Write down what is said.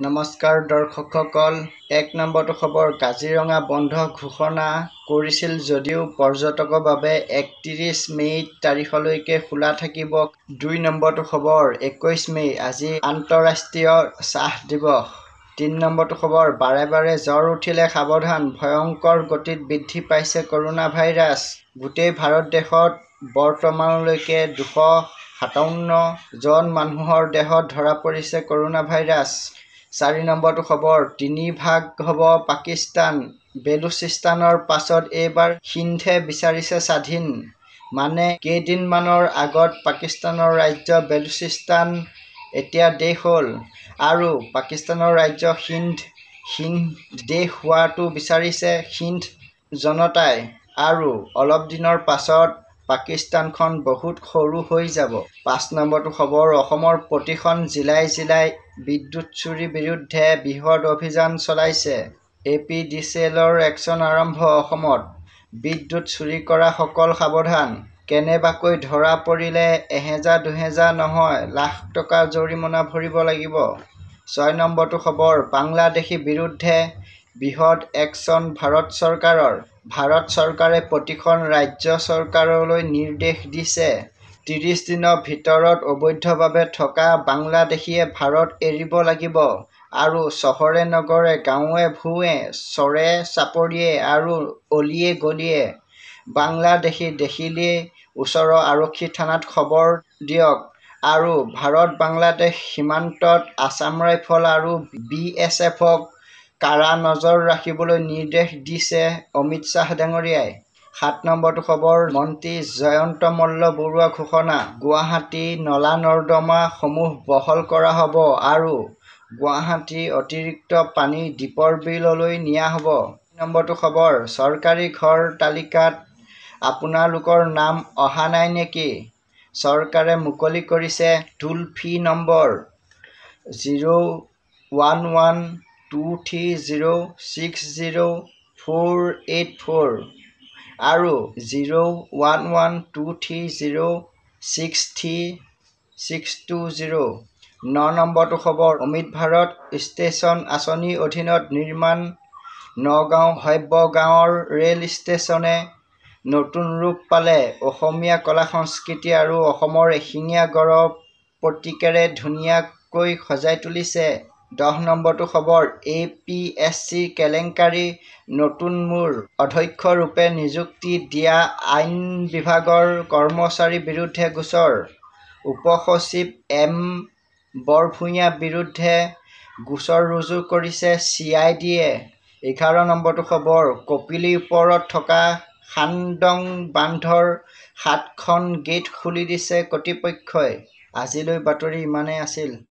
নমস্কাৰ দৰ্শকসকল, ১ নম্বৰটো খবৰ কাজিৰঙা বন্ধ ঘোষণা কৰিছিল যদিও পৰ্যটকৰ বাবে ৩১ মে' তাৰিখলৈকে খোলা থাকিব। ২ নম্বৰটো খবৰ ২১ মে' আজি আন্তঃৰাষ্ট্ৰীয় চাহ দিৱস। ৩ নম্বৰটো খবৰ বাৰে বাৰে জ্বৰ উঠিলে সাৱধান, ভয়ংকৰ গতিত বৃদ্ধি পাইছে কৰোনা ভাইৰাছ। গোটেই ভাৰতবৰ্ষত বৰ্তমানলৈকে ২৫৭ জন মানুহৰ দেহত ধৰা পৰিছে কৰোনা ভাইৰাছ। ৪ নম্বৰটো খবৰ ৩ ভাগ হ'ব পাকিস্তান, বেলুচিস্তানৰ পাছত এইবাৰ সিন্ধে বিচাৰিছে স্বাধীন। মানে কেইদিনমানৰ আগত পাকিস্তানৰ ৰাজ্য বেলুচিস্তান এতিয়া দেশ হ'ল আৰু পাকিস্তানৰ ৰাজ্য সিন্ধ দেশ হোৱাটো বিচাৰিছে সিন্ধ জনতাই আৰু অলপ দিনৰ পাছত পাকিস্তানখন বহুত সৰু হৈ যাব। ৫ নম্বৰটো খবৰ অসমৰ প্ৰতিখন জিলাই জিলাই বিদ্যুৎ চুৰিৰ বিৰুদ্ধে বৃহৎ অভিযান চলাইছে APDCLৰ একশ্যন আৰম্ভ। অসমত বিদ্যুৎ চুৰি কৰা সকল সাৱধান, কেনেবাকৈ ধৰা পৰিলে ১০০০-২০০০ নহয় লাখ টকা জৰিমনা ভৰিব লাগিব। ৬ নম্বৰটো খবৰ বাংলাদেশীৰ বিৰুদ্ধে বৃহৎ একশ্যন ভাৰত চৰকাৰৰ। ভাৰত চৰকাৰে প্ৰতিখন ৰাজ্য চৰকাৰলৈ নিৰ্দেশ দিছে ৩০ দিনৰ ভিতৰত অবৈধভাৱে থকা বাংলাদেশীয়ে ভাৰত এৰিব লাগিব আৰু চহৰে নগৰে গাঁৱে ভূঞে চৰে চাপৰিয়ে আৰু অলিয়ে গলিয়ে বাংলাদেশী দেখিলে ওচৰৰ আৰক্ষী থানাত খবৰ দিয়ক আৰু ভাৰত বাংলাদেশ সীমান্তত আছাম ৰাইফল আৰু BSFক কাৰা নজৰ ৰাখিবলৈ নিৰ্দেশ দিছে অমিত শ্বাহ ডাঙৰীয়াই। ৭ নম্বৰটো খবৰ মন্ত্ৰী জয়ন্ত মল্ল বৰুৱা ঘোষণা গুৱাহাটী নলা-নৰ্দমা সমূহ বহল কৰা হ'ব আৰু গুৱাহাটীৰ অতিৰিক্ত পানী দীপৰ বিললৈ নিয়া হ'ব। ২ নম্বৰটো খবৰ চৰকাৰী ঘৰ তালিকাত আপোনালোকৰ নাম অহা নাই নেকি? চৰকাৰে মুকলি কৰিছে টোল ফ্ৰী নম্বৰ 01123060484 আৰু 01123063620। ৯ নম্বৰটো খবৰ অমৃত ভাৰত ষ্টেচন আঁচনিৰ অধীনত নিৰ্মাণ নগাঁও হব্যগাঁৱৰ ৰেল ষ্টেচনে নতুন ৰূপ পালে অসমীয়া কলা-সংস্কৃতি আৰু অসমৰ এশিঙীয়া গড়ৰ প্ৰতীকেৰে ধুনীয়াকৈ সজাই তুলিছে। ১০ নম্বৰটো খবৰ APSC কেলেংকাৰী নতুন মূৰ অধ্যক্ষ ৰূপে নিযুক্তি দিয়া আইন বিভাগৰ কৰ্মচাৰীৰ বিৰুদ্ধে গোচৰ। উপ-সচিব M বৰভূঞাৰ বিৰুদ্ধে গোচৰ ৰুজু কৰিছে CIDয়ে। ১১ নম্বৰটো খবৰ কপিলীৰ ওপৰত থকা খানডং বান্ধৰ ৭খন গেট খুলি দিছে কৰ্তৃপক্ষই। আজিলৈ বাতৰি ইমানেই আছিল।